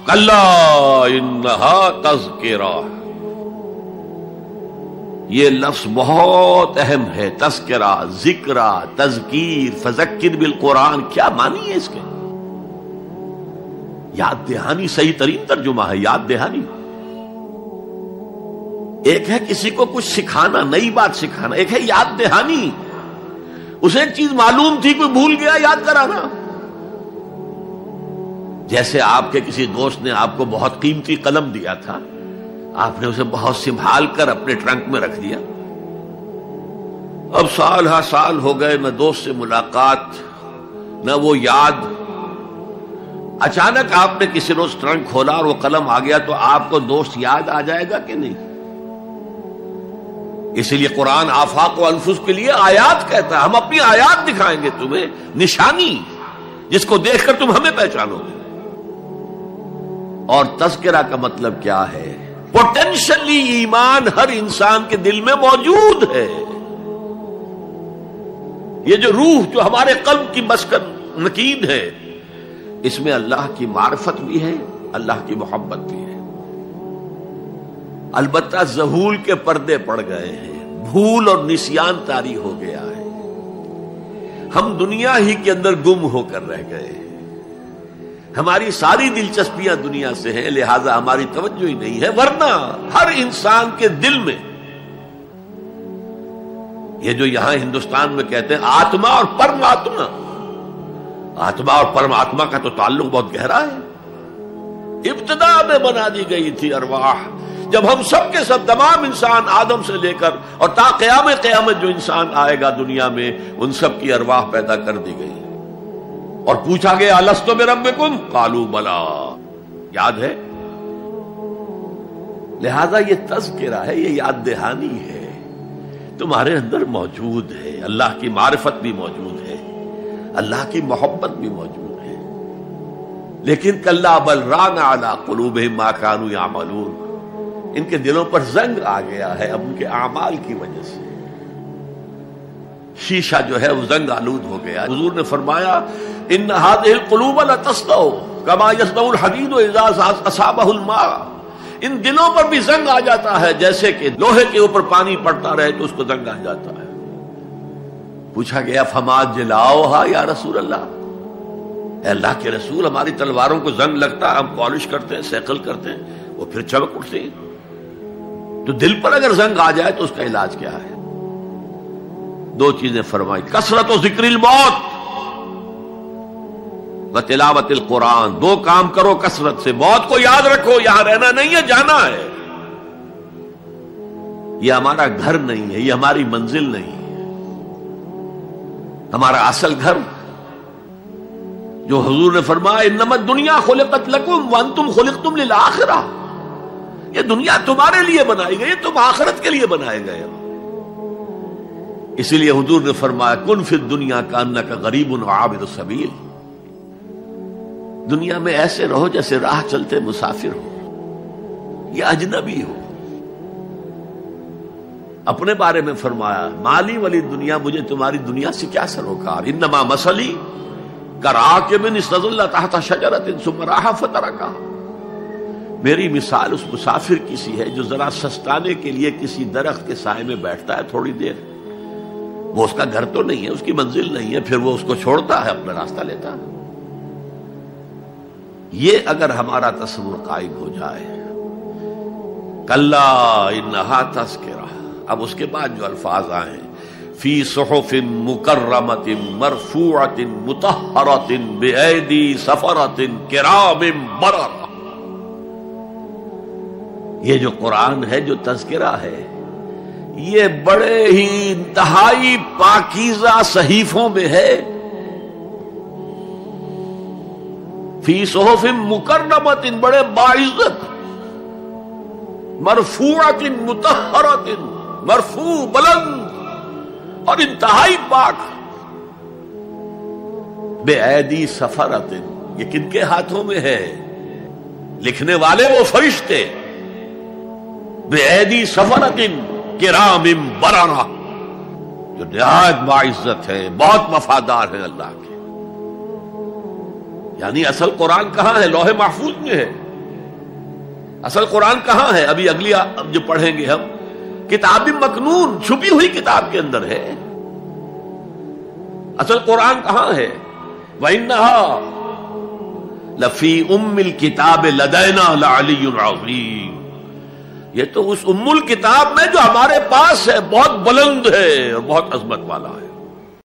کلا انہا تذکرہ، یہ لفظ بہت اہم ہے. تذکرہ، ذکرہ، تذکیر، فذکر بالقرآن، کیا معنی ہے اس کے؟ یاد دہانی صحیح ترین ترجمہ ہے، یاد دہانی. ایک ہے کسی کو کچھ سکھانا، نئی بات سکھانا، ایک ہے یاد دہانی. اسے ایک چیز معلوم تھی، کوئی بھول گیا، یاد کرانا. جیسے آپ کے کسی دوست نے آپ کو بہت قیمتی قلم دیا تھا، آپ نے اسے بہت سنبھال کر اپنے ٹرنک میں رکھ دیا. اب سال ہا سال ہو گئے، نہ دوست سے ملاقات، نہ وہ یاد. اچانک آپ نے کسی روز ٹرنک کھولا اور وہ قلم آ گیا، تو آپ کو دوست یاد آ جائے گا کہ نہیں؟ اسی لیے قرآن آفاق و انفس کے لیے آیات کہتا ہے. ہم اپنی آیات دکھائیں گے تمہیں، نشانی جس کو دیکھ کر تم ہمیں پہچانو گے. اور تذکرہ کا مطلب کیا ہے؟ پوٹینشلی ایمان ہر انسان کے دل میں موجود ہے. یہ جو روح جو ہمارے قلب کی مسکن مکین ہے، اس میں اللہ کی معرفت بھی ہے، اللہ کی محبت بھی ہے. البتہ ذہول کے پردے پڑ گئے ہیں، بھول اور نسیان طاری ہو گیا ہے. ہم دنیا ہی کے اندر گم ہو کر رہ گئے ہیں. ہماری ساری دلچسپیاں دنیا سے ہیں، لہذا ہماری توجہ ہی نہیں ہے. ورنہ ہر انسان کے دل میں یہ جو یہاں ہندوستان میں کہتے ہیں آتما اور پرماتما، آتما اور پرماتما کا تو تعلق بہت گہرا ہے. ابتدا میں بنا دی گئی تھی ارواح، جب ہم سب کے سب تمام انسان آدم سے لے کر اور تا قیامت جو انسان آئے گا دنیا میں، ان سب کی ارواح پیدا کر دی گئی. اور پوچھا گیا الستو بربکم قالوا بلا، یاد ہے؟ لہذا یہ تذکرہ ہے، یہ یاد دہانی ہے، تمہارے اندر موجود ہے. اللہ کی معرفت بھی موجود ہے، اللہ کی محبت بھی موجود ہے. لیکن کلا بل ران علی قلوبہم ما کانوا یعملون، ان کے دلوں پر زنگ آ گیا ہے اب ان کے اعمال کی وجہ سے. شیشہ جو ہے وہ زنگ آلود ہو گیا. حضور نے فرمایا ان هذه القلوب لتصدع كما يصدع الحديد اذا اصابه الماء، ان دلوں پر بھی زنگ آ جاتا ہے جیسے کہ لوہے کے اوپر پانی پڑتا رہے تو اس کو زنگ آ جاتا ہے. پوچھا گیا فما جلاؤھا یا رسول اللہ، اے اللہ کے رسول ہماری تلواروں کو زنگ لگتا ہے، ہم پالش کرتے ہیں، سیکل کرتے ہیں، وہ پھر چمک اٹھتے ہیں. تو دل پر اگر زنگ آ جائے تو اس کا علاج کیا ہے؟ دو چیزیں فرمائی، کثرت و ذکر الموت و تلاوت القرآن. دو کام کرو کثرت سے، موت کو یاد رکھو، یہاں رہنا نہیں ہے، جانا ہے. یہ ہمارا گھر نہیں ہے، یہ ہماری منزل نہیں ہے. ہمارا اصل گھر جو حضور نے فرمایا انما الدنیا خلقت لکم وانتم خلقتم للآخرہ، یہ دنیا تمہارے لیے بنائی گئی، تم آخرت کے لیے بنائے گئے ہو. اسی لیے حضور نے فرمایا کن فی الدنیا کانک غریب وعابر السبیل، دنیا میں ایسے رہو جیسے راہ چلتے مسافر ہو یا اجنبی ہو. اپنے بارے میں فرمایا مالی والی دنیا، مجھے تمہاری دنیا سے کیا سروکار، انما مثلی کراکب استظل تحت شجرۃ ثم راح فترکھا، میری مثال اس مسافر کی سی ہے جو ذرا سستانے کے لیے کسی درخت کے سائے میں بیٹھتا ہے تھوڑی دیر. وہ اس کا گھر تو نہیں ہے، اس کی منزل نہیں ہے، پھر وہ اس کو چھوڑتا ہے، اپنا راستہ لیتا ہے. یہ اگر ہمارا تصور قائم ہو جائے، کلا انہا تذکرہ. اب اس کے بعد جو الفاظ آئے فی صحف مکرمۃ مرفوعۃ مطہرۃ بایدی سفرۃ کرام بررہ، یہ جو قرآن ہے، جو تذکرہ ہے، یہ بڑے ہی انتہائی پاکیزہ صحیفوں میں ہے. فی صحف مکرمۃ، بڑے باعزت، مرفوعۃ مطہرۃ، مرفوع بلند اور انتہائی پاک. بے ایدی سفرۃ، یہ کن کے ہاتھوں میں ہے؟ لکھنے والے وہ فرشتے. بے ایدی سفرۃ کرام بررہ، جو نہایت باعزت ہے، بہت وفادار ہیں اللہ کے. یعنی اصل قرآن کہاں ہے؟ لوح محفوظ میں ہے. اصل قرآن کہاں ہے؟ ابھی اگلی جو پڑھیں گے ہم، کتاب مکنون، چھپی ہوئی کتاب کے اندر ہے. اصل قرآن کہاں ہے؟ وَإِنَّهَا لَفِي أُمِّ الْكِتَابِ لَدَيْنَا لَعَلِيٌّ عَظِيمٌ. یہ تو اس ام الکتاب میں جو ہمارے پاس ہے بہت بلند ہے اور بہت عظمت والا ہے.